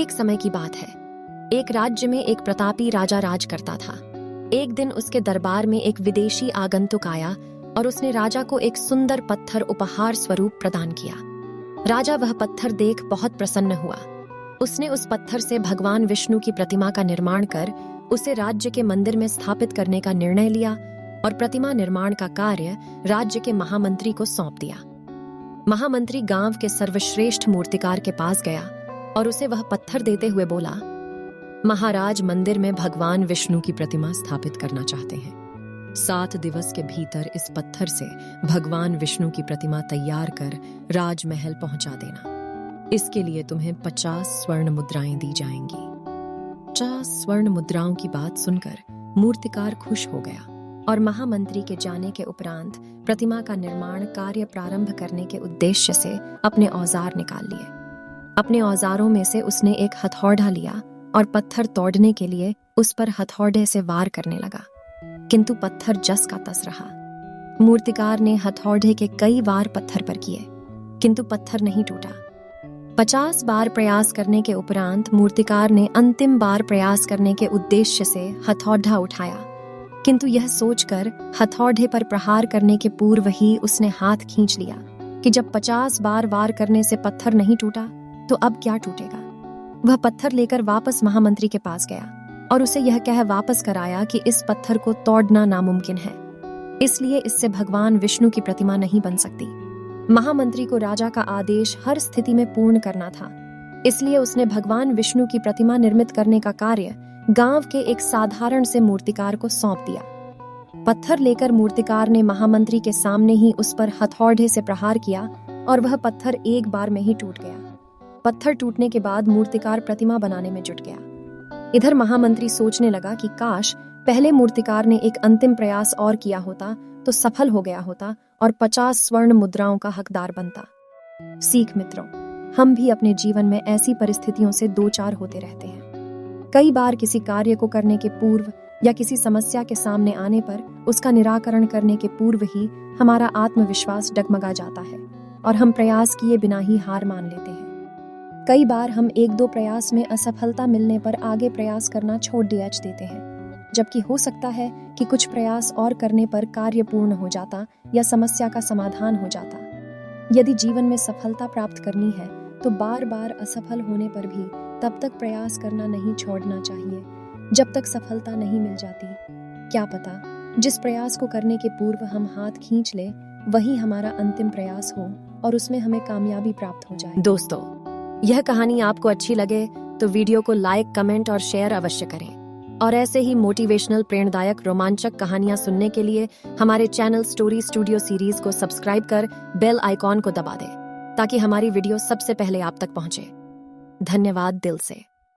एक समय की बात है। एक राज्य में एक प्रतापी राजा राज करता था। एक दिन उसके दरबार में एक विदेशी आगंतुक आया और उसने राजा को एक सुंदर पत्थर उपहार स्वरूप प्रदान किया। राजा वह पत्थर देख बहुत प्रसन्न हुआ। उसने उस पत्थर से भगवान विष्णु की प्रतिमा का निर्माण कर उसे राज्य के मंदिर में स्थापित करने का निर्णय लिया और प्रतिमा निर्माण का कार्य राज्य के महामंत्री को सौंप दिया। महामंत्री गांव के सर्वश्रेष्ठ मूर्तिकार के पास गया और उसे वह पत्थर देते हुए बोला, महाराज मंदिर में भगवान विष्णु की प्रतिमा स्थापित करना चाहते हैं। 7 दिवस के भीतर इस पत्थर से भगवान विष्णु की प्रतिमा तैयार कर राजमहल पहुंचा देना। इसके लिए तुम्हें 50 स्वर्ण मुद्राएं दी जाएंगी। 50 स्वर्ण मुद्राओं की बात सुनकर मूर्तिकार खुश हो गया और महामंत्री के जाने के उपरांत प्रतिमा का निर्माण कार्य प्रारंभ करने के उद्देश्य से अपने औजार निकाल लिए। अपने औजारों में से उसने एक हथौड़ा लिया और पत्थर तोड़ने के लिए उस पर हथौड़े से वार करने लगा, किंतु पत्थर जस का तस रहा। मूर्तिकार ने हथौड़े के कई वार पत्थर पर किए, किंतु पत्थर नहीं टूटा। 50 बार प्रयास करने के उपरांत मूर्तिकार ने अंतिम बार प्रयास करने के उद्देश्य से हथौड़ा उठाया, किंतु यह सोचकर हथौड़े पर प्रहार करने के पूर्व ही उसने हाथ खींच लिया कि जब 50 बार वार करने से पत्थर नहीं टूटा तो अब क्या टूटेगा। वह पत्थर लेकर वापस महामंत्री के पास गया और उसे यह कह वापस कराया कि इस पत्थर को तोड़ना नामुमकिन है, इसलिए इससे भगवान विष्णु की प्रतिमा नहीं बन सकती। महामंत्री को राजा का आदेश हर स्थिति में पूर्ण करना था, इसलिए उसने भगवान विष्णु की प्रतिमा निर्मित करने का कार्य गांव के एक साधारण से मूर्तिकार को सौंप दिया। पत्थर लेकर मूर्तिकार ने महामंत्री के सामने ही उस पर हथौड़े से प्रहार किया और वह पत्थर एक बार में ही टूट गया। पत्थर टूटने के बाद मूर्तिकार प्रतिमा बनाने में जुट गया। इधर महामंत्री सोचने लगा कि काश पहले मूर्तिकार ने एक अंतिम प्रयास और किया होता तो सफल हो गया होता और 50 स्वर्ण मुद्राओं का हकदार बनता। सीख मित्रों, हम भी अपने जीवन में ऐसी परिस्थितियों से दो चार होते रहते हैं। कई बार किसी कार्य को करने के पूर्व या किसी समस्या के सामने आने पर उसका निराकरण करने के पूर्व ही हमारा आत्मविश्वास डगमगा जाता है और हम प्रयास किए बिना ही हार मान लेते हैं। कई बार हम 1-2 प्रयास में असफलता मिलने पर आगे प्रयास करना छोड़ देते हैं, जबकि हो सकता है कि कुछ प्रयास और करने पर कार्य पूर्ण हो जाता या समस्या का समाधान हो जाता। यदि जीवन में सफलता प्राप्त करनी है तो बार बार असफल होने पर भी तब तक प्रयास करना नहीं छोड़ना चाहिए जब तक सफलता नहीं मिल जाती। क्या पता जिस प्रयास को करने के पूर्व हम हाथ खींच ले वही हमारा अंतिम प्रयास हो और उसमें हमें कामयाबी प्राप्त हो जाए। दोस्तों, यह कहानी आपको अच्छी लगे तो वीडियो को लाइक, कमेंट और शेयर अवश्य करें और ऐसे ही मोटिवेशनल, प्रेरणादायक, रोमांचक कहानियां सुनने के लिए हमारे चैनल स्टोरी स्टूडियो सीरीज को सब्सक्राइब कर बेल आइकॉन को दबा दें ताकि हमारी वीडियो सबसे पहले आप तक पहुंचे। धन्यवाद दिल से।